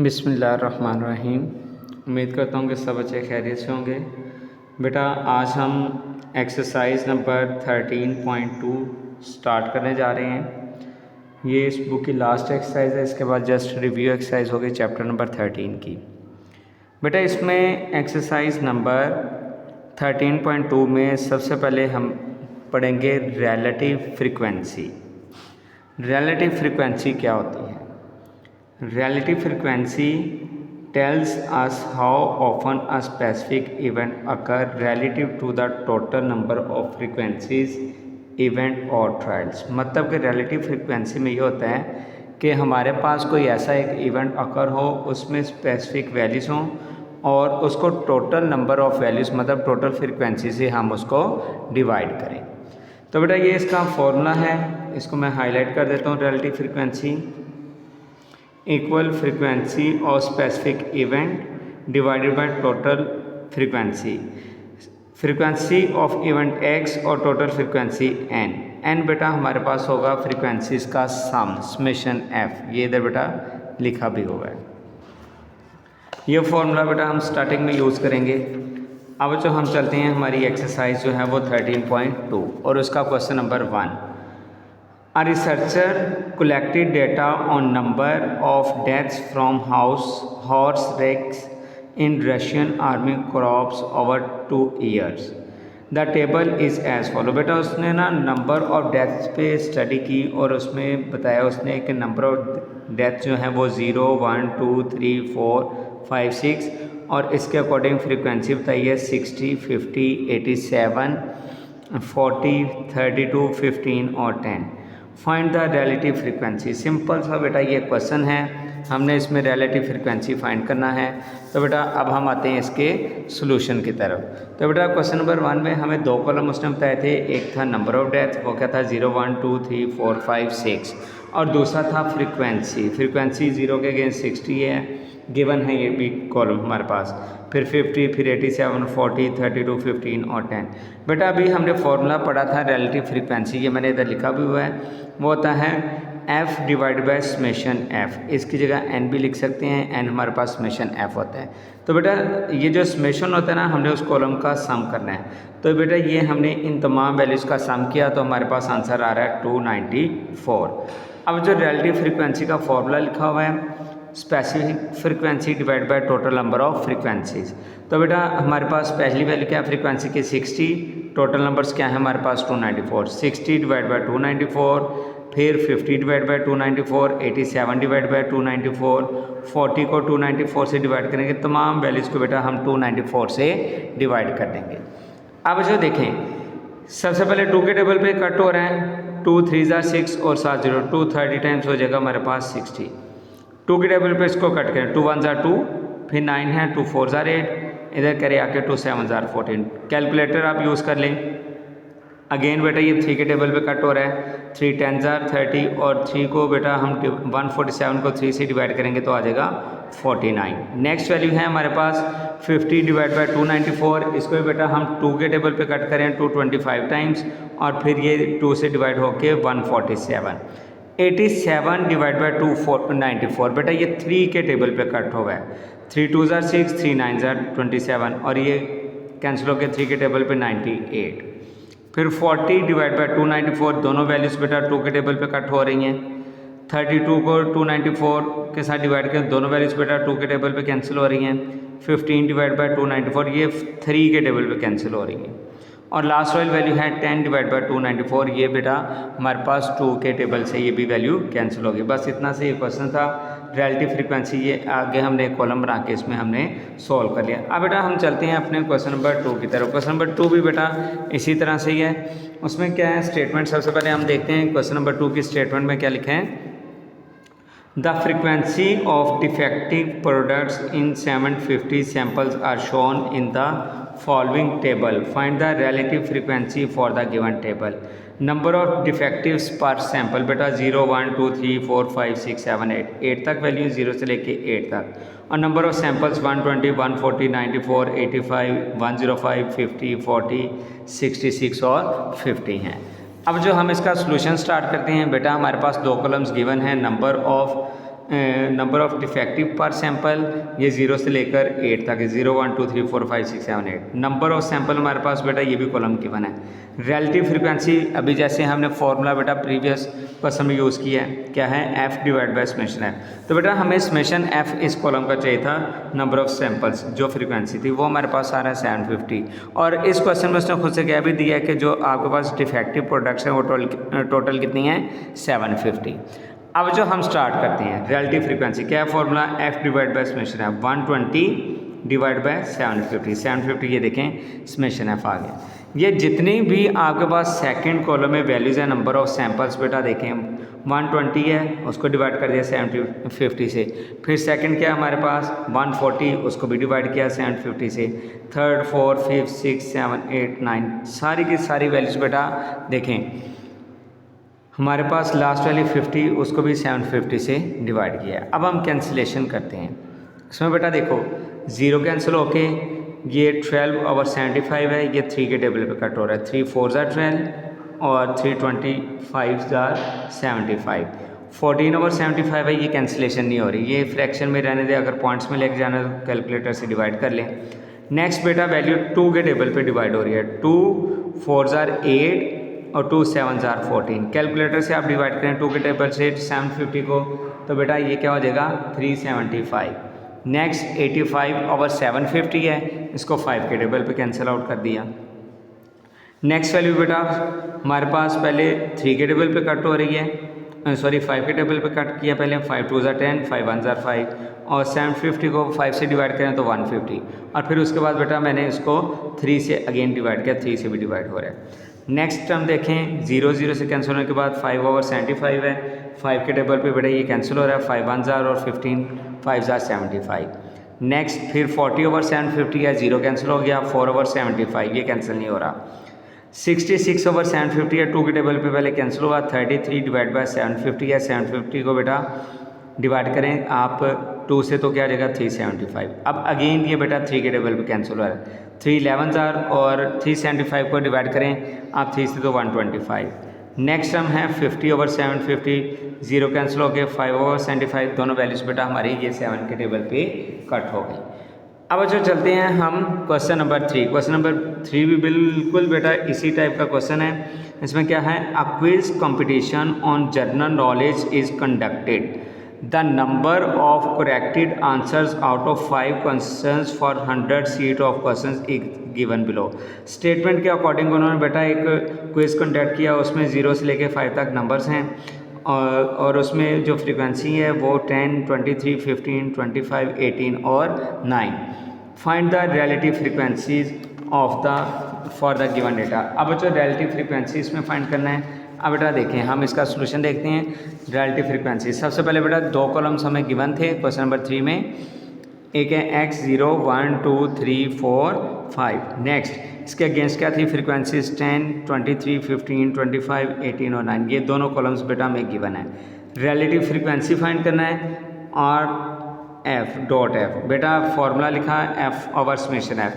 बिस्मिल्लाहिर्रहमानिर्रहीम। उम्मीद करता हूँ कि सब बच्चे खैरियत से होंगे। बेटा आज हम एक्सरसाइज नंबर 13.2 स्टार्ट करने जा रहे हैं। ये इस बुक की लास्ट एक्सरसाइज है, इसके बाद जस्ट रिव्यू एक्सरसाइज होगी चैप्टर नंबर 13 की। बेटा इसमें एक्सरसाइज नंबर 13.2 में सबसे पहले हम पढ़ेंगे रिलेटिव फ्रीक्वेंसी। रिलेटिव फ्रीक्वेंसी क्या होती है? Relative frequency tells us how often a specific event occur relative to the total number of frequencies, event और trials। मतलब कि relative frequency में ये होता है कि हमारे पास कोई ऐसा एक इवेंट अकर हो, उसमें स्पेसिफिक वैल्यूज़ हों और उसको टोटल नंबर ऑफ़ वैल्यूज़ मतलब टोटल फ्रीक्वेंसी से हम उसको डिवाइड करें। तो बेटा ये इसका फॉर्मूला है, इसको मैं हाईलाइट कर देता हूँ। रिलेटिव फ्रीक्वेंसी इक्वल फ्रीक्वेंसी और specific event divided by total frequency, frequency of event x और टोटल फ्रीक्वेंसी n। n बेटा हमारे पास होगा फ्रीक्वेंसीज का सम समेशन f, ये इधर बेटा लिखा भी हुआ है। ये फॉर्मूला बेटा हम स्टार्टिंग में यूज़ करेंगे। अब जो हम चलते हैं हमारी एक्सरसाइज जो है वो 13.2 और उसका question number 1। A researcher collected data on number of deaths from horse wrecks in Russian army corps over 2 years. The table is as follow। बेटा उसने ना नंबर ऑफ डेथ्स पे स्टडी की और उसमें बताया उसने कि नंबर ऑफ डेथ जो है वो 0, 1, 2, 3, 4, 5, 6 और इसके अकॉर्डिंग फ्रीक्वेंसी बताई है 60, 50, 87, 40, 32, 15 और 10। Find the relative frequency. Simple सा बेटा ये क्वेश्चन है, हमने इसमें रिलेटिव फ्रीक्वेंसी फाइंड करना है। तो बेटा अब हम आते हैं इसके सॉल्यूशन की तरफ। तो बेटा क्वेश्चन नंबर 1 में हमें 2 कॉलम उसने बताए थे। एक था नंबर ऑफ डेथ, वो क्या था 0, 1, 2, 3, 4, 5, 6 और दूसरा था फ्रीक्वेंसी। फ्रीक्वेंसी 0 के अगेंस्ट 60 है, गिवन है ये भी कॉलम हमारे पास। फिर 50, फिर 87, 40, 32, 15 और 10। बेटा अभी हमने फॉर्मूला पढ़ा था रिलेटिव फ्रीक्वेंसी, ये मैंने इधर लिखा भी हुआ है, वो होता है f divide by summation f। इसकी जगह n भी लिख सकते हैं, n हमारे पास समेशन f होता है। तो बेटा ये जो समेशन होता है ना, हमने उस कॉलम का सम करना है। तो बेटा ये हमने इन तमाम वैल्यूज़ का सम किया तो हमारे पास आंसर आ रहा है 294। अब जो रिलेटिव फ्रीक्वेंसी का फॉर्मूला लिखा हुआ है specific frequency divide by total number of frequencies. तो बेटा हमारे पास पहली वैल्यू क्या है फ्रीक्वेंसी की 60, टोटल नंबर्स क्या है हमारे पास 294। 60 डिवाइड बाय 294, फिर 50 डिवाइड बाय 294, 87 डिवाइड बाय 294, 40 को 294 से डिवाइड करेंगे, तमाम वैल्यूज़ को बेटा हम 294 से डिवाइड कर देंगे। अब जो देखें सबसे पहले 2 के टेबल पे कट हो रहा है, 2 3 ज़ा 6 और 7 0, 2 30 टाइम्स हो जाएगा हमारे पास 60। 2 के टेबल पे इसको कट करें, 2 1 ज़ा 2, फिर 9 है, 2 4 ज़ा 8, इधर करें आके 2 7 ज़ा 14। कैलकुलेटर आप यूज़ कर लें। अगेन बेटा ये 3 के टेबल पे कट हो रहा है, 3 10 ज़ा 30 और 3 को बेटा हम 147 को 3 से डिवाइड करेंगे तो आ जाएगा 49। नेक्स्ट वैल्यू है हमारे पास 50 डिवाइड बाय 294, इसको भी बेटा हम 2 के टेबल पे कट करें 225 टाइम्स और फिर ये 2 से डिवाइड होके 147। 87 डिवाइड बाई 294 बेटा ये 3 के टेबल पे कट हो गया है, 3 2 ज़ा 6, 3 9 ज़ा 27 और ये कैंसिल हो गया 3 के टेबल पे 98। फिर 40 डिवाइड बाई 294, दोनों वैल्यूज़ बेटा 2 के टेबल पे कट हो रही हैं। 32 को 294 के साथ डिवाइड करें, दोनों वैल्यूज़ बेटा 2 के टेबल पे कैंसिल हो रही हैं। 15 डिवाइड बाई 294, ये 3 के टेबल पे कैंसिल हो रही हैं। और लास्ट वाली वैल्यू है 10 डिवाइड बाई 294, ये बेटा हमारे पास 2 के टेबल से ये भी वैल्यू कैंसिल होगी। बस इतना से ये क्वेश्चन था रिलेटिव फ्रीक्वेंसी। ये आगे हमने एक कॉलम बना के इसमें हमने सॉल्व कर लिया। अब बेटा हम चलते हैं अपने क्वेश्चन नंबर 2 की तरफ। क्वेश्चन नंबर 2 भी बेटा इसी तरह से ही है। उसमें क्या है स्टेटमेंट, सबसे पहले हम देखते हैं क्वेश्चन नंबर 2 की स्टेटमेंट में क्या लिखे हैं। The frequency of defective products in 750 samples are shown in the following table. Find the relative frequency for the given table. Number of defectives per sample बेटा 0 1 2 3 4 5 6 7 8, 8 तक वैल्यू 0 से लेके 8 तक। और नंबर ऑफ सैम्पल्स 120 140 94 85 105 50 40 66 और 50 हैं। अब जो हम इसका सोल्यूशन स्टार्ट करते हैं बेटा, हमारे पास 2 कॉलम्स गिवन है, number of number of defective पर सैंपल, ये 0 से लेकर 8 तक, 0 1 2 3 4 5 6 7 8। नंबर ऑफ सैंपल हमारे पास बेटा ये भी कॉलम गिवन है। रिलेटिव फ्रीक्वेंसी अभी जैसे हमने फॉर्मूला बेटा प्रीवियस क्वेश्चन में यूज़ किया है, क्या है, f divide by summation f। तो बेटा हमें समेशन f इस कॉलम का चाहिए था, नंबर ऑफ सैंपल्स जो फ्रीक्वेंसी थी वो हमारे पास आ रहा है 750। और इस क्वेश्चन में उसने खुद से क्या भी दिया है कि जो आपके पास डिफेक्टिव प्रोडक्ट्स हैं वो टोटल कितनी है, 750। अब जो हम स्टार्ट करते हैं रिलेटिव फ्रीक्वेंसी, क्या है formula, f divide by summation f, 120 divide by 750। 750 ये देखें समेशन f आ गया। ये जितनी भी आपके पास सेकंड कॉलम में वैल्यूज़ है, नंबर ऑफ सैंपल्स बेटा देखें 120 है, उसको डिवाइड कर दिया 750 से। फिर सेकंड क्या है हमारे पास 140, उसको भी डिवाइड किया 750 से। थर्ड, फोर्थ, फिफ्थ, 6, 7, 8, 9 सारी की सारी वैल्यूज़ बेटा देखें हमारे पास लास्ट वाली 50, उसको भी 750 से डिवाइड किया है। अब हम कैंसिलेशन करते हैं। इसमें बेटा देखो 0 कैंसिल होके ये 12 ओवर 75 है, ये 3 के टेबल पे कट हो रहा है, 3 4 ज़ा 12 और 3 25 ज़ा 75। 14 ओवर 75 है, ये कैंसिलेशन नहीं हो रही, ये फ्रैक्शन में रहने दे, अगर पॉइंट्स में लेके जाना तो कैलकुलेटर से डिवाइड कर लें। नेक्स्ट बेटा वैल्यू 2 के टेबल पे डिवाइड हो रही है, 2 4 ज़ा 8 और 2 7 ज़ा 14। कैलकुलेटर से आप डिवाइड करें 2 के टेबल से 750 को, तो बेटा ये क्या हो जाएगा 375। नेक्स्ट 85 ओवर 750 है, इसको 5 के टेबल पे कैंसिल आउट कर दिया। नेक्स्ट वैल्यू बेटा हमारे पास पहले 3 के टेबल पे कट हो रही है, सॉरी 5 के टेबल पे कट किया पहले, 5 2 ज़ा 10, 5 1 ज़ा 5 और 750 को 5 से डिवाइड करें तो 150 और फिर उसके बाद बेटा मैंने इसको 3 से अगेन डिवाइड किया, 3 से भी डिवाइड हो रहा है। नेक्स्ट टर्म देखें 0 0 से कैंसिल होने के बाद 5 ओवर 75 है, 5 के टेबल पे बेटा ये कैंसिल हो रहा है, 5 1 ज़ा और 15 5 ज़ा 75। नेक्स्ट फिर 40 ओवर 750 है, 0 कैंसिल हो गया, 4 ओवर 75 ये कैंसिल नहीं हो रहा। 66 ओवर 750 है, 2 के टेबल पे पहले कैंसिल हुआ, 33 डिवाइड बाय 750 है, 750 को बेटा डिवाइड करें आप 2 से तो क्या आ जाएगा 375। अब अगेन ये बेटा 3 के टेबल पे कैंसिल हो रहा है, 3 11 ज़ार और 375 को डिवाइड करें आप 3 से तो 125। नेक्स्ट टर्म है 50 ओवर 750, 0 कैंसिल हो गए, 5 ओवर 75 दोनों वैल्यूज़ बेटा हमारी ये 7 के टेबल पे कट हो गई। अब जो चलते हैं हम क्वेश्चन नंबर 3। क्वेश्चन नंबर 3 भी बिल्कुल बेटा इसी टाइप का क्वेश्चन है। इसमें क्या है, a quiz competition on general knowledge is conducted, the number of corrected answers out of 5 questions for 100 seat of questions is given below. Statement के अकॉर्डिंग उन्होंने बेटा एक क्विज कंडक्ट किया, उसमें 0 से लेकर 5 तक नंबर्स हैं और उसमें जो फ्रीक्वेंसी है वो 10, 23, 15, 25, 18 और 9। Find the relative frequencies of the for the given data. अब जो रिलेटिव फ्रीक्वेंसी इसमें फाइंड करना है, अब बेटा देखें हम इसका सोल्यूशन देखते हैं। रिलेटिव फ्रीक्वेंसी सबसे पहले बेटा 2 कॉलम्स हमें गिवन थे क्वेश्चन नंबर 3 में, एक है x0 1 2 3 4 5। नेक्स्ट इसके अगेंस्ट क्या थी फ्रीक्वेंसीज 10, 23, 15, 25, 18 और 9, ये दोनों कॉलम्स बेटा हमें गिवन है। रिलेटिव फ्रीक्वेंसी फाइंड करना है और f डॉट f बेटा फॉर्मूला लिखा है f ओवर समेशन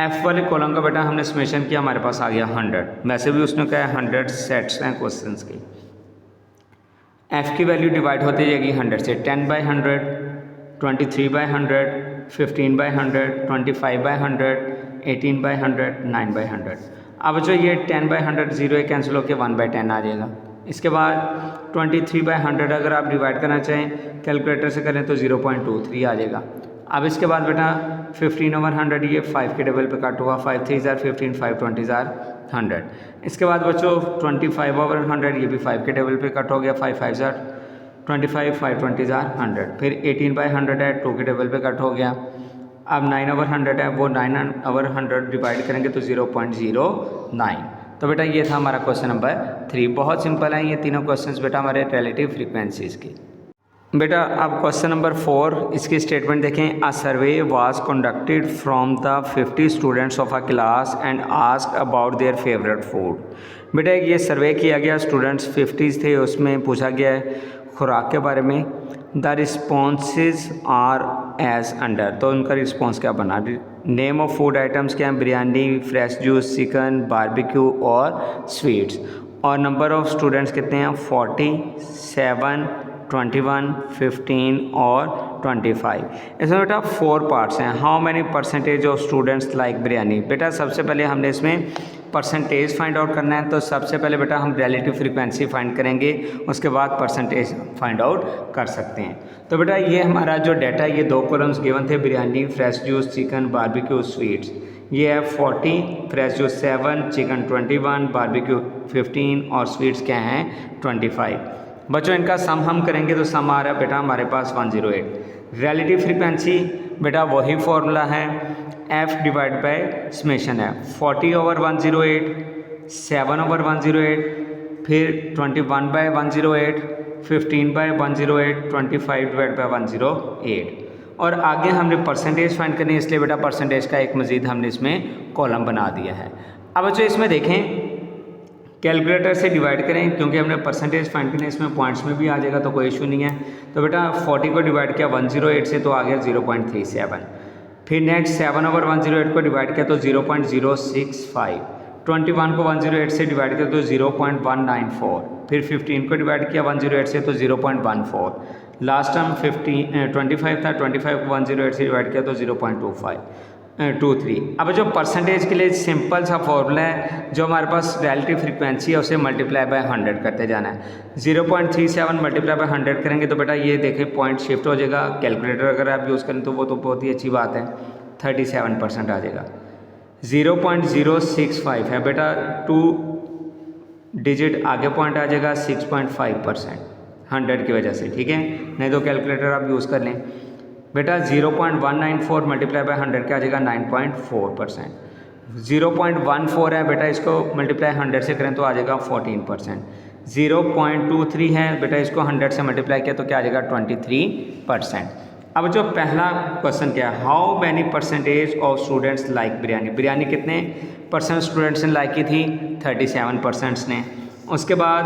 f वाले कॉलम का बेटा हमने समेशन किया, हमारे पास आ गया 100। वैसे भी उसने कहा 100 सेट्स हैं क्वेश्चंस की। f की वैल्यू डिवाइड होती जाएगी 100 से, 10 by 100, 23 by 100, 15 by 100, 25 by 100, 18 by 100, 9 by 100। अब जो ये 10 बाई 100 0 कैंसिल होकर 1 बाई 10 आ जाएगा। इसके बाद 23 बाई 100 अगर आप डिवाइड करना चाहें कैलकुलेटर से करें तो 0.23 आ जाएगा। अब इसके बाद बेटा 15 ओवर 100 ये 5 के टेबल पे कट हुआ, 5 3 ज़ार 15, 5 20 ज़ार 100। इसके बाद बच्चों 25 ओवर 100 ये भी 5 के टेबल पे कट हो गया, 5 5 ज़ार 25, 5 20 ज़ार 100। फिर 18 बाई 100 है, 2 के टेबल पे कट हो गया। अब 9 ओवर 100 है, वो 9 ओवर 100 डिवाइड करेंगे तो 0.09। तो बेटा ये था हमारा क्वेश्चन नंबर 3। बहुत सिंपल है ये तीनों क्वेश्चंस बेटा हमारे रिलेटिव फ्रीक्वेंसीज़ की। बेटा अब क्वेश्चन नंबर 4 इसकी स्टेटमेंट देखें। A survey was conducted from the 50 students of a class and asked about their favourite food. बेटा ये सर्वे किया गया, स्टूडेंट्स 50 थे, उसमें पूछा गया है खुराक के बारे में। The responses are as under, तो उनका रिस्पॉन्स क्या बना। नेम ऑफ फूड आइटम्स क्या हैं, biryani, fresh juice, chicken, barbecue और स्वीट्स। और नंबर ऑफ स्टूडेंट्स कितने हैं 47, 21, 15 और 25। इसमें बेटा 4 पार्ट्स हैं। How many percentage of students like biryani. बेटा सबसे पहले हमने इसमें परसेंटेज फाइंड आउट करना है, तो सबसे पहले बेटा हम रिलेटिव फ्रीक्वेंसी फाइंड करेंगे, उसके बाद परसेंटेज फाइंड आउट कर सकते हैं। तो बेटा ये हमारा जो डाटा है, ये 2 कॉलम्स गिवन थे, biryani, fresh juice, chicken, barbecue, sweets. ये है 40, फ्रेश जूस 7, चिकन 21, बारबेक्यू 15 और स्वीट्स क्या हैं 25। बच्चों इनका सम हम करेंगे तो सम आ रहा है बेटा हमारे पास 108। रिलेटिव फ्रीक्वेंसी बेटा वही फॉर्मूला है, f डिवाइड बाय समेशन है 40/108, 7/108, फिर 21/108, 15/108, 25/108 और आगे हमने परसेंटेज फाइंड करनी है, इसलिए बेटा परसेंटेज का एक मज़ीद हमने इसमें कॉलम बना दिया है। अब बच्चों इसमें देखें, कैलकुलेटर से डिवाइड करें क्योंकि हमने परसेंटेज फाइंड करनी है, इसमें पॉइंट्स में भी आ जाएगा तो कोई इशू नहीं है। तो बेटा 40 को डिवाइड किया 108 से तो आ गया 0.37, फिर नेक्स्ट 7/108 को डिवाइड किया तो 0.065, 21 को 108 से डिवाइड किया तो 0.194, फिर 15 को डिवाइड किया 108 से तो 0.14, लास्ट टर्म 25 था, 25 को 108 से डिवाइड किया तो 0.23। अब जो परसेंटेज के लिए सिंपल सा फॉर्मूला है, जो हमारे पास रिलेटिव फ्रीक्वेंसी है उसे मल्टीप्लाई बाय 100 करते जाना है। 0.37 मल्टीप्लाई बाय 100 करेंगे तो बेटा ये देखें पॉइंट शिफ्ट हो जाएगा। कैलकुलेटर अगर आप यूज़ करें तो वो तो बहुत ही अच्छी बात है, 37% आ जाएगा। 0.065 है बेटा, 2 डिजिट आगे पॉइंट आ जाएगा 6.5% 100 की वजह से, ठीक है, नहीं तो कैलकुलेटर आप यूज़ कर लें। बेटा 0.194 मल्टीप्लाई बाय 100 क्या आ जाएगा 9.4%। 0.14 है बेटा, इसको मल्टीप्लाई 100 से करें तो आ जाएगा 14%। 0.23 है बेटा, इसको 100 से मल्टीप्लाई किया तो क्या आ जाएगा 23%। अब जो पहला क्वेश्चन क्या है, how many percentage of students like biryani. Biryani कितने परसेंट स्टूडेंट्स ने लाइक की थी, 37% ने। उसके बाद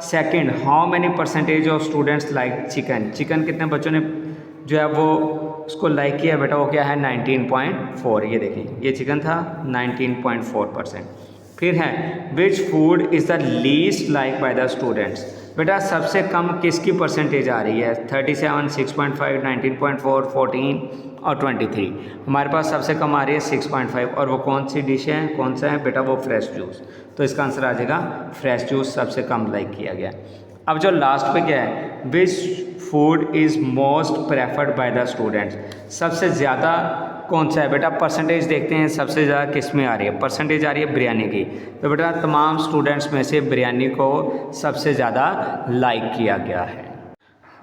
second, how many percentage of students like chicken. Chicken कितने बच्चों ने जो है वो उसको लाइक किया बेटा, वो क्या है 19.4। ये देखें ये चिकन था 19.4%। फिर है which food is the least like by the students. बेटा सबसे कम किसकी परसेंटेज आ रही है, 37, 6.5, 19.4, 14 और 23। हमारे पास सबसे कम आ रही है 6.5 और वो कौन सी डिश है, कौन सा है बेटा, वो फ्रेश जूस। तो इसका आंसर आ जाएगा फ्रेश जूस सबसे कम लाइक किया गया। अब जो लास्ट पे क्या है, which food is most preferred by the students. सबसे ज़्यादा कौन सा है बेटा, परसेंटेज देखते हैं सबसे ज़्यादा किस में आ रही है, परसेंटेज आ रही है बिरयानी की। तो बेटा तमाम स्टूडेंट्स में से बिरयानी को सबसे ज़्यादा लाइक किया गया है।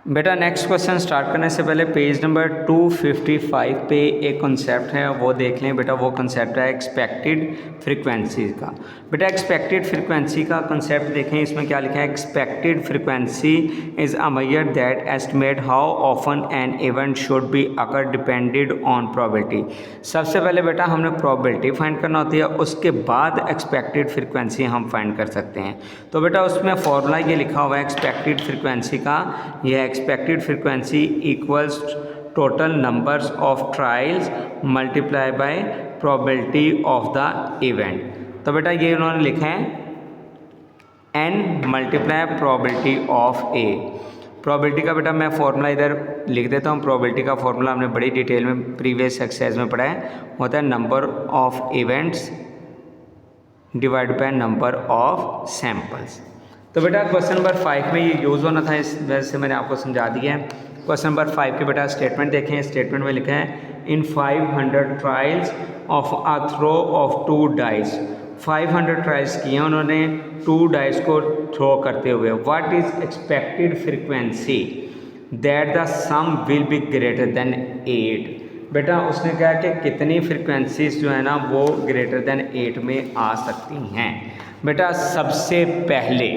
बेटा नेक्स्ट क्वेश्चन स्टार्ट करने से पहले पेज नंबर 255 पे एक कॉन्सेप्ट है वो देख लें बेटा। वो कॉन्सेप्ट है एक्सपेक्टेड फ्रीक्वेंसी का। बेटा एक्सपेक्टेड फ्रीक्वेंसी का कॉन्सेप्ट देखें, इसमें क्या लिखा है, expected frequency is a measure that estimate how often an event should be occur depended on probability. सबसे पहले बेटा हमने प्रोबेबिलिटी फाइंड करना होती है, उसके बाद एक्सपेक्टेड फ्रीक्वेंसी हम फाइंड कर सकते हैं। तो बेटा उसमें फॉर्मूला ये लिखा हुआ है एक्सपेक्टेड फ्रीक्वेंसी का, यह expected frequency equals total numbers of trials multiply by probability of the event. तो बेटा ये उन्होंने लिखा है n multiply probability of A. Probability का बेटा मैं फॉर्मूला इधर लिख देता हूँ। प्रोबेबिलिटी का फॉर्मूला हमने बड़ी डिटेल में प्रीवियस एक्सरसाइज में पढ़ा है, होता है number of events divide by number of samples. तो बेटा क्वेश्चन नंबर 5 में ये यूज़ होना था, इस वजह से मैंने आपको समझा दिया है। क्वेश्चन नंबर 5 के बेटा स्टेटमेंट देखें। स्टेटमेंट में लिखा है in 500 trials of a throw of 2 dice. 500 trials किए हैं उन्होंने 2 डाइस को थ्रो करते हुए। What is expected frequency that the sum will be greater than 8। बेटा उसने कहा कि कितनी फ्रीक्वेंसीज जो है ना वो ग्रेटर देन 8 में आ सकती हैं। बेटा सबसे पहले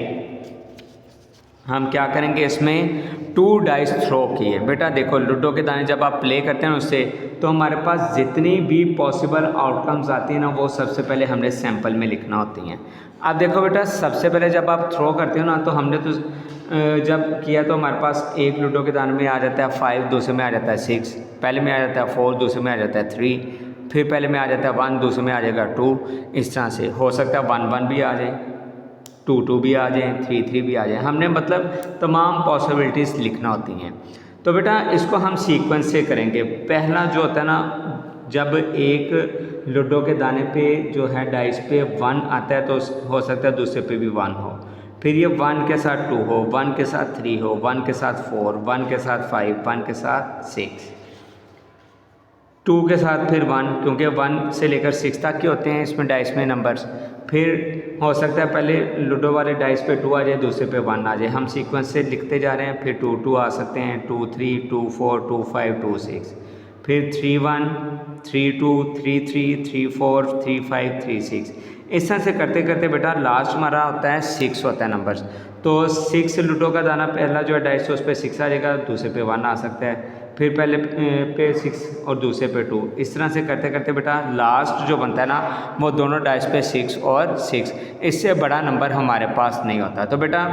हम क्या करेंगे, इसमें 2 डाइस थ्रो किए। बेटा देखो लूडो के दाने जब आप प्ले करते हैं उससे, तो हमारे पास जितनी भी पॉसिबल आउटकम्स आती हैं ना वो सबसे पहले हमने सैंपल में लिखना होती हैं। अब देखो बेटा सबसे पहले जब आप थ्रो करते हो ना, तो हमने तो जब किया तो हमारे पास एक लूडो के दाने में आ जाता है 5, दूसरे में आ जाता है 6, पहले में आ जाता है 4, दूसरे में आ जाता है 3, फिर पहले में आ जाता है 1, दूसरे में आ जाएगा 2। इस तरह से हो सकता है 1 1 भी आ जाए, 2 भी आ जाए, 3 भी आ जाए, हमने मतलब तमाम पॉसिबिलिटीज़ लिखना होती हैं। तो बेटा इसको हम सीक्वेंस से करेंगे। पहला जो होता है ना, जब एक लूडो के दाने पे जो है डाइस पे 1 आता है तो हो सकता है दूसरे पे भी 1 हो, फिर ये 1 के साथ 2 हो, 1 के साथ 3 हो, 1 के साथ 4, 1 के साथ 5, 1 के साथ 6, 2 के साथ फिर 1, क्योंकि 1 से लेकर 6 तक के होते हैं इसमें डाइस में नंबर्स। फिर हो सकता है पहले लूडो वाले डाइस पे 2 आ जाए, दूसरे पे 1 आ जाए, हम सीक्वेंस से लिखते जा रहे हैं। फिर 2 2 आ सकते हैं, 2 3, 2 4, 2 5, 2 6, फिर 3 1, 3 2, 3 3, 3 4, 3 5, 3 6। इस तरह से करते करते बेटा लास्ट हमारा होता है 6 होता है नंबर्स। तो 6 लूडो का दाना पहला जो है डाइस उस पर 6 आ जाएगा, दूसरे पे 1 आ सकता है, फिर पहले पे 6 और दूसरे पे 2। इस तरह से करते करते बेटा लास्ट जो बनता है ना वो दोनों डाइस पे 6 और 6, इससे बड़ा नंबर हमारे पास नहीं होता। तो बेटा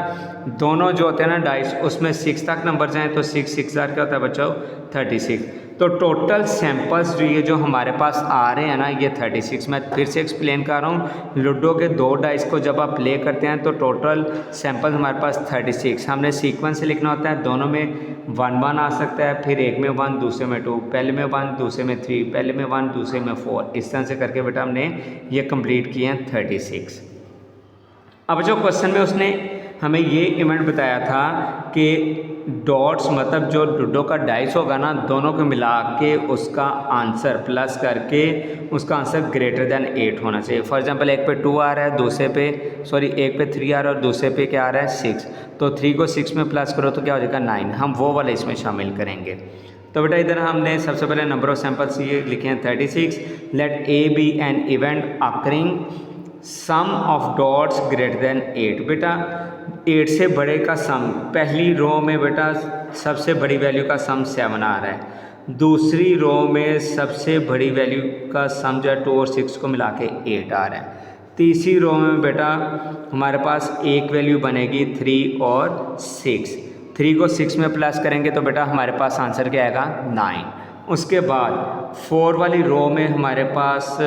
दोनों जो होते हैं ना डाइस उसमें 6 तक नंबर जाएँ तो 6 6 क्या होता है बच्चों 36। तो टोटल सैंपल्स जो ये जो हमारे पास आ रहे हैं ना ये 36। मैं फिर से एक्सप्लेन कर रहा हूँ, लूडो के 2 डाइस को जब आप प्ले करते हैं तो टोटल सैंपल्स हमारे पास 36। हमने सीक्वेंस से लिखना होता है, दोनों में 1 1 आ सकता है, फिर एक में 1 दूसरे में 2, पहले में 1 दूसरे में 3, पहले में 1 दूसरे में 4। इस तरह से करके बेटा हमने ये कंप्लीट किए हैं 36। अब जो क्वेश्चन में उसने हमें ये इवेंट बताया था कि डॉट्स मतलब जो लूडो का डाइस होगा ना दोनों को मिला के उसका आंसर प्लस करके उसका आंसर ग्रेटर देन 8 होना चाहिए। फॉर एग्जांपल एक पे 2 आ रहा है, दूसरे पे एक पे 3 आ रहा है और दूसरे पे क्या आ रहा है 6, तो 3 को 6 में प्लस करो तो क्या हो जाएगा 9। हम वो वाले इसमें शामिल करेंगे। तो बेटा इधर हमने सबसे पहले नंबर ऑफ सैंपल्स ये लिखे हैं 36। Let A be an event occurring sum of dots greater than 8। बेटा 8 से बड़े का सम, पहली रो में बेटा सबसे बड़ी वैल्यू का सम 7 आ रहा है, दूसरी रो में सबसे बड़ी वैल्यू का सम जो है 2 और 6 को मिला के 8 आ रहा है, तीसरी रो में बेटा हमारे पास एक वैल्यू बनेगी 3 और 6, 3 को 6 में प्लस करेंगे तो बेटा हमारे पास आंसर क्या आएगा 9। उसके बाद 4 वाली रो में हमारे पास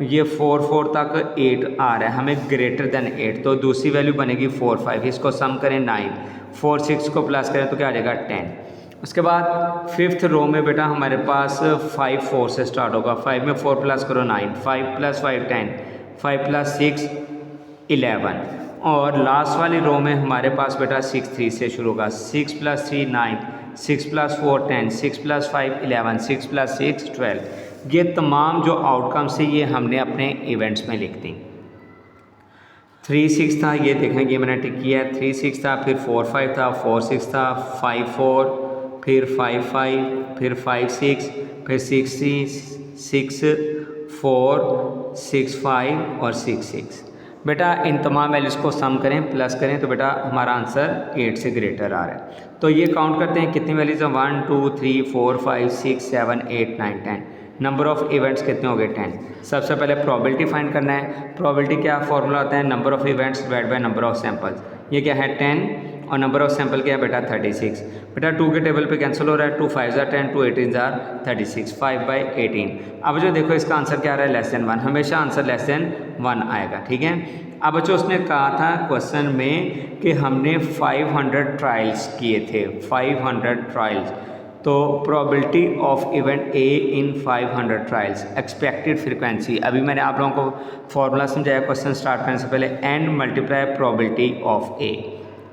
ये 4 4 तक 8 आ रहा है, हमें ग्रेटर देन 8, तो दूसरी वैल्यू बनेगी 4 5, इसको सम करें 9, 4 6 को प्लस करें तो क्या आ जाएगा 10। उसके बाद 5th रो में बेटा हमारे पास 5 4 से स्टार्ट होगा, 5 में 4 प्लस करो 9, 5 + 5 10, 5 + 6 11, और लास्ट वाली रो में हमारे पास बेटा 6 3 से शुरू होगा, 6 + 3 9, 6 + 4 10, 6 + 5 11, 6 + 6 12। ये तमाम जो आउटकम्स है ये हमने अपने इवेंट्स में लिख दी। 3 6 था, ये देखें ये मैंने टिक किया है, 3 6 था, फिर 4 5 था, 4 6 था, 5 4, फिर 5 5, फिर 5 6, फिर 6 6 4 6 5 और 6 6। बेटा इन तमाम वैल्यूज़ को सम करें प्लस करें तो बेटा हमारा आंसर 8 से ग्रेटर आ रहा है। तो ये काउंट करते हैं कितनी वैल्यूज़ हैं, 1 2 3 4 5 6 7 8 9 10। नंबर ऑफ़ इवेंट्स कितने हो गए 10। सबसे पहले प्रोबेबिलिटी फाइंड करना है। प्रोबेबिलिटी क्या फॉर्मूला होता है, number of events divide by number of samples. ये क्या है 10 और नंबर ऑफ सैंपल क्या है बेटा 36। बेटा 2 के टेबल पे कैंसिल हो रहा है, 2 5 = 10, 2 18 = 36, 5/18। अब जो देखो इसका आंसर क्या आ रहा है लेस देन 1, हमेशा आंसर लेस देन 1 आएगा, ठीक है। अब जो उसने कहा था क्वेश्चन में कि हमने 500 ट्रायल्स किए थे, 500 ट्रायल्स, तो probability of event A in 500 trials, expected frequency. अभी मैंने आप लोगों को फॉर्मूला समझाया क्वेश्चन स्टार्ट करने से पहले, n × probability of A.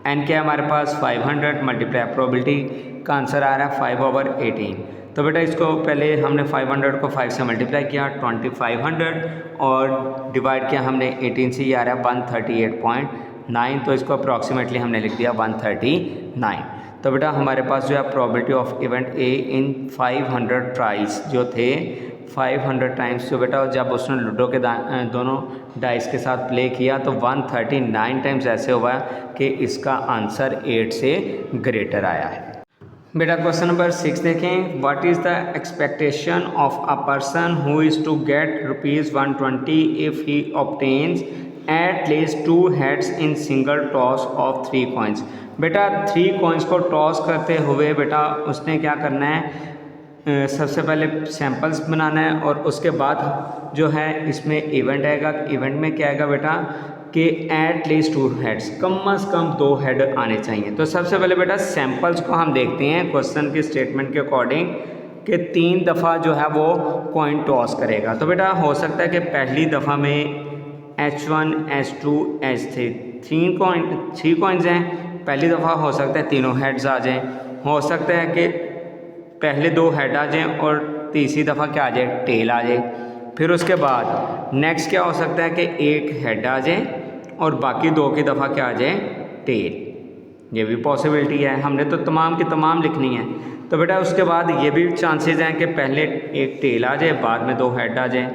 n क्या है हमारे पास 500 × प्रोबेबिलिटी का आंसर आ रहा है 5/18। तो बेटा इसको पहले हमने 500 को 5 से मल्टीप्लाई किया 2500 और डिवाइड किया हमने 18 से, ये आ रहा है 138.9, तो इसको अप्रॉक्सीमेटली हमने लिख दिया 139। तो बेटा हमारे पास जो है probability of event A in 500 trials जो थे 500 टाइम्स, जो बेटा जब उसने लूडो के दोनों डाइस के साथ प्ले किया तो 139 टाइम्स ऐसे हुआ कि इसका आंसर 8 से ग्रेटर आया है। बेटा क्वेश्चन नंबर 6 देखें, what is the expectation of a person who is to get ₹120 if he obtains at least 2 heads in single toss of 3 coins. बेटा 3 कॉइन्स को टॉस करते हुए बेटा उसने क्या करना है, सबसे पहले सैंपल्स बनाना है और उसके बाद जो है इसमें इवेंट आएगा। इवेंट में क्या आएगा बेटा कि एट लीस्ट 2 हेड्स, कम अज़ कम 2 हेड आने चाहिए। तो सबसे पहले बेटा सैम्पल्स को हम देखते हैं क्वेश्चन के स्टेटमेंट के अकॉर्डिंग कि 3 दफ़ा जो है वो कॉइन टॉस करेगा। तो बेटा हो सकता है कि पहली दफ़ा में H1 H2 H3 3 कॉइन्स हैं, पहली दफ़ा हो सकता है तीनों हेड्स आ जाएं, हो सकता है कि पहले 2 हेड आ जाएं और तीसरी दफ़ा क्या आ जाए, टेल आ जाए। फिर उसके बाद नेक्स्ट क्या हो सकता है कि एक हेड आ जाए और बाकी 2 की दफ़ा क्या आ जाए, टेल। ये भी पॉसिबिलिटी है, हमने तो तमाम की तमाम लिखनी है। तो बेटा उसके बाद ये भी चांसेस हैं कि पहले एक टेल आ जाए, बाद में 2 हेड आ जाए।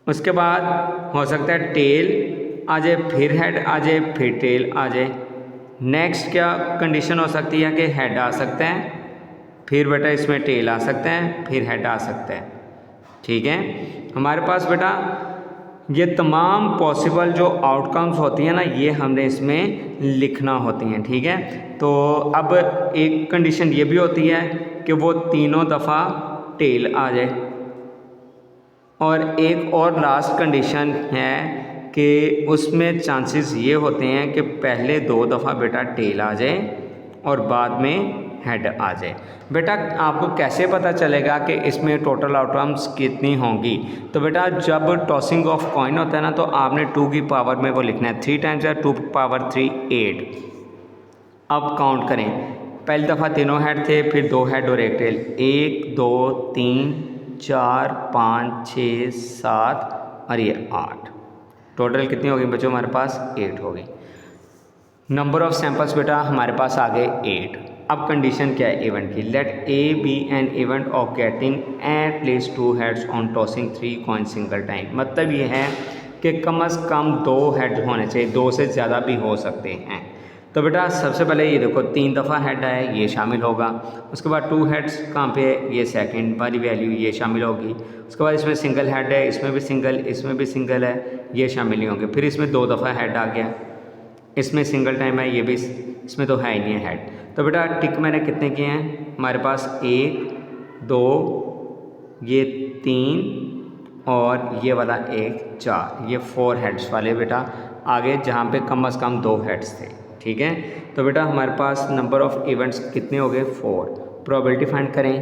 उसके बाद हो सकता है टेल आ जाए, फिर हेड आ जाए, फिर टेल आ जाए। नेक्स्ट क्या कंडीशन हो सकती है कि हेड आ सकते हैं, फिर बेटा इसमें टेल आ सकते हैं, फिर हेड आ सकते हैं। ठीक है, हमारे पास बेटा ये तमाम पॉसिबल जो आउटकम्स होती हैं ना, ये हमने इसमें लिखना होती हैं। ठीक है, तो अब एक कंडीशन ये भी होती है कि वो तीनों दफ़ा टेल आ जाए, और एक और लास्ट कंडीशन है कि उसमें चांसेस ये होते हैं कि पहले 2 दफ़ा बेटा टेल आ जाए और बाद में हेड आ जाए। बेटा आपको कैसे पता चलेगा कि इसमें टोटल आउटकम्स कितनी होंगी? तो बेटा जब टॉसिंग ऑफ कॉइन होता है ना, तो आपने 2 की पावर में वो लिखना है, 3 टाइम्स या 2 पावर 3 8। अब काउंट करें, पहली दफ़ा तीनों हेड थे, फिर 2 हेड और एक टेल, 1 2 3 4 5 6 7 और ये 8। टोटल कितनी होगी बच्चों हमारे पास? 8 होगी। नंबर ऑफ सैंपल्स बेटा हमारे पास आ गए 8। अब कंडीशन क्या है इवेंट की? Let A be an event of getting at least 2 heads on tossing 3 coin single time. मतलब ये है कि कम अज़ कम 2 हेड होने चाहिए, 2 से ज़्यादा भी हो सकते हैं। तो बेटा सबसे पहले ये देखो 3 दफ़ा हेड आया, ये शामिल होगा। उसके बाद 2 हेड्स कहाँ पे है, ये सेकंड वाली वैल्यू ये शामिल होगी। उसके बाद इसमें सिंगल हेड है, इसमें भी सिंगल, इसमें भी सिंगल है, ये शामिल नहीं होंगे। फिर इसमें 2 दफ़ा हेड आ गया, इसमें सिंगल टाइम है, ये भी, इसमें तो है ही नहीं है हेड। तो बेटा टिक मैंने कितने किए हैं हमारे पास? 1 2 ये 3 और ये वाला 1 4, ये 4 हेड्स वाले बेटा आगे, जहाँ पे कम अज़ कम 2 हेड्स थे। ठीक है, तो बेटा हमारे पास नंबर ऑफ़ इवेंट्स कितने हो गए? 4। प्रोबेबिलिटी फाइंड करें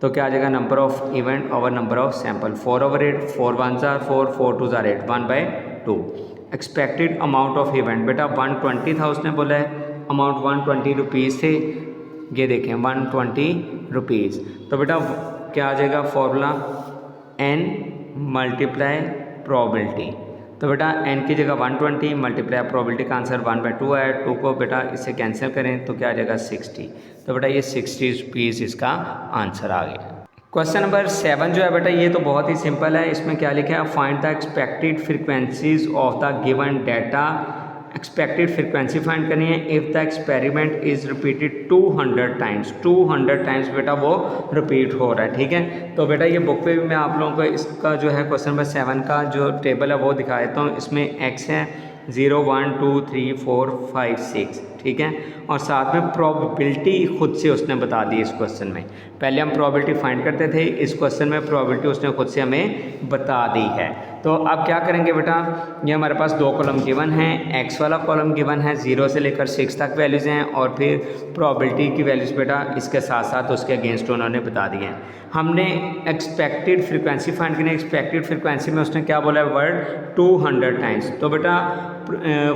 तो क्या आ जाएगा? Number of event over number of sample, 4/8, 4 1s are 4, 4 2s are 8, 1/2। Expected amount of event बेटा 120 था उसने बोला है, अमाउंट 120 रुपीज़ थे, ये देखें 120 रुपीज़। तो बेटा क्या आ जाएगा फॉर्मूला? n multiply probability. तो बेटा n की जगह 120 मल्टीप्लाई प्रोबेबिलिटी का आंसर 1/2 है। 2 को बेटा इससे कैंसिल करें तो क्या आ जाएगा? 60। तो बेटा ये 60 रुपीज़ इसका आंसर आ गया। क्वेश्चन नंबर 7 जो है बेटा ये तो बहुत ही सिंपल है। इसमें क्या लिखा है? Find the expected frequencies of the given data. Expected frequency find करनी है if the experiment is repeated 200 times. 200 times बेटा वो रिपीट हो रहा है। ठीक है, तो बेटा ये बुक पे भी मैं आप लोगों को इसका जो है क्वेश्चन नंबर 7 का जो टेबल है वो दिखा देता हूँ। इसमें एक्स है 0 1 2 3 4 5 6। ठीक है, और साथ में प्रोबेबिलिटी खुद से उसने बता दी इस क्वेश्चन में। पहले हम प्रोबेबिलिटी फाइंड करते थे, इस क्वेश्चन में प्रोबेबिलिटी उसने खुद से हमें बता दी है। तो अब क्या करेंगे बेटा, ये हमारे पास 2 कॉलम गिवन हैं, एक्स वाला कॉलम गिवन है 0 से लेकर 6 तक वैल्यूज़ हैं, और फिर प्रोबेबिलिटी की वैल्यूज़ बेटा इसके साथ साथ उसके अगेंस्ट उन्होंने बता दिए हैं। हमने एक्सपेक्टेड फ्रीक्वेंसी फाइंड करनी है। एक्सपेक्टेड फ्रीक्वेंसी में उसने क्या बोला है? Word 200 times. तो बेटा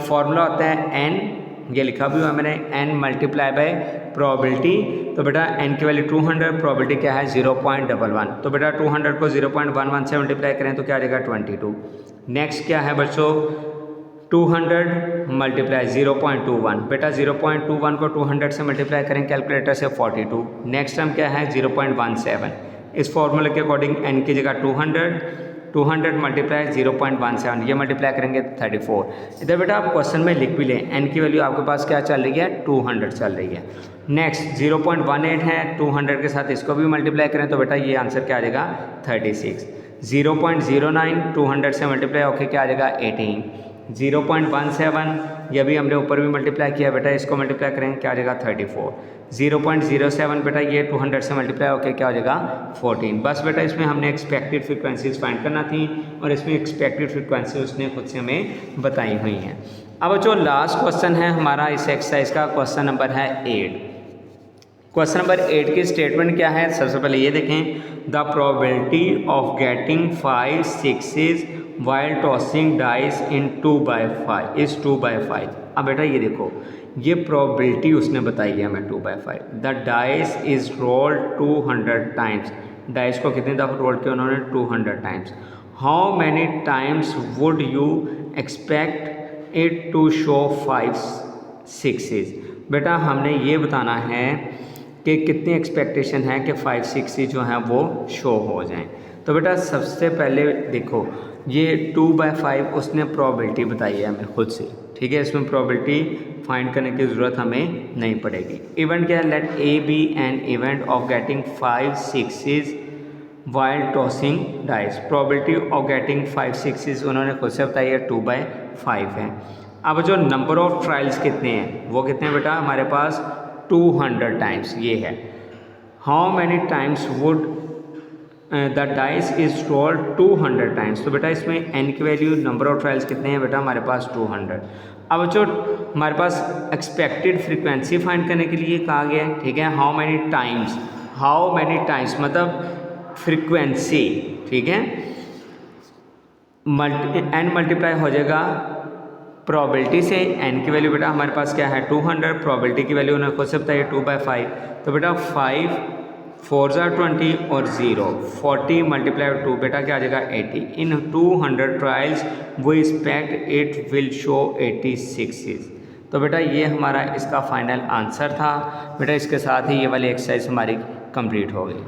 फॉर्मूला होता है n, ये लिखा भी हुआ है मैंने, n मल्टीप्लाई बाय प्रोबेबिलिटी। तो बेटा n की वैल्यू 200, प्रोबेबिलिटी क्या है? 0.11। तो बेटा 200 को 0.11 से मल्टीप्लाई करें तो क्या आ जाएगा? 22। नेक्स्ट क्या है बच्चों? 200 मल्टीप्लाई 0.21। बेटा 0.21 को 200 से मल्टीप्लाई करें कैलकुलेटर से 42। नेक्स्ट टर्म क्या है? 0.17। इस फॉर्मूले के अकॉर्डिंग n की जगह 200 मल्टीप्लाई 0.17, ये मल्टीप्लाई करेंगे 34। इधर बेटा आप क्वेश्चन में लिख भी लें, n की वैल्यू आपके पास क्या चल रही है? 200 चल रही है। नेक्स्ट 0.18 है, 200 के साथ इसको भी मल्टीप्लाई करें तो बेटा ये आंसर क्या आ जाएगा? 36। 0.09 200 से मल्टीप्लाई होकर क्या आ जाएगा? 18। 0.17 ये भी हमने ऊपर भी मल्टीप्लाई किया बेटा, इसको मल्टीप्लाई करेंगे क्या हो जाएगा 34। 0.07 बेटा ये 200 से मल्टीप्लाई होकर क्या हो जाएगा 14। बस बेटा इसमें हमने एक्सपेक्टेड फ्रीक्वेंसीज फाइंड करना थी और इसमें एक्सपेक्टेड फ्रीक्वेंसी उसने खुद से हमें बताई हुई हैं। अब जो लास्ट क्वेश्चन है हमारा इस एक्सरसाइज का, क्वेश्चन नंबर है 8। क्वेश्चन नंबर 8 की स्टेटमेंट क्या है, सबसे पहले ये देखें, the probability of getting 5 6s while tossing dice in 2/5 is 2/5। अब बेटा ये देखो, ये प्रोबेबिलिटी उसने बताई है हमें 2/5। The dice is rolled 200 times, dice को कितनी दफ़ा रोल किया उन्होंने 200 times. How many times would you expect it to show 5 6s। बेटा हमने ये बताना है कि कितनी एक्सपेक्टेशन है कि 5 6 जो हैं वो शो हो जाएं। तो बेटा सबसे पहले देखो, ये 2/5 उसने प्रोबेबिलिटी बताई है हमें खुद से, ठीक है, इसमें प्रोबेबिलिटी फाइंड करने की ज़रूरत हमें नहीं पड़ेगी। इवेंट क्या है, let A be an event of getting 5 6s while tossing dice. Probability of getting 5 6s उन्होंने खुद से बताई है 2/5 है। अब जो नंबर ऑफ ट्रायल्स कितने हैं वो कितने हैं बेटा, हमारे पास 200 टाइम्स ये है। How many times would the dice is rolled 200 times. तो बेटा इसमें n की वैल्यू, नंबर ऑफ ट्रायल्स कितने हैं बेटा, हमारे पास 200। अब जो हमारे पास एक्सपेक्टेड फ्रीक्वेंसी फाइंड करने के लिए कहा गया है, ठीक है, हाउ मैनी टाइम्स मतलब फ्रीक्वेंसी, ठीक है, n मल्टीप्लाई हो जाएगा प्रोबेबिलिटी से। n की वैल्यू बेटा हमारे पास क्या है 200, प्रोबेबिलिटी की वैल्यू उन्होंने खुद से बताई 2/5। तो बेटा 5 4 20 और 0 40 मल्टीप्लाई 2 बेटा क्या आ जाएगा 80। In 200 trials we expect it will show 86। तो बेटा ये हमारा इसका फाइनल आंसर था। बेटा इसके साथ ही ये वाली एक्सरसाइज हमारी कंप्लीट हो गई।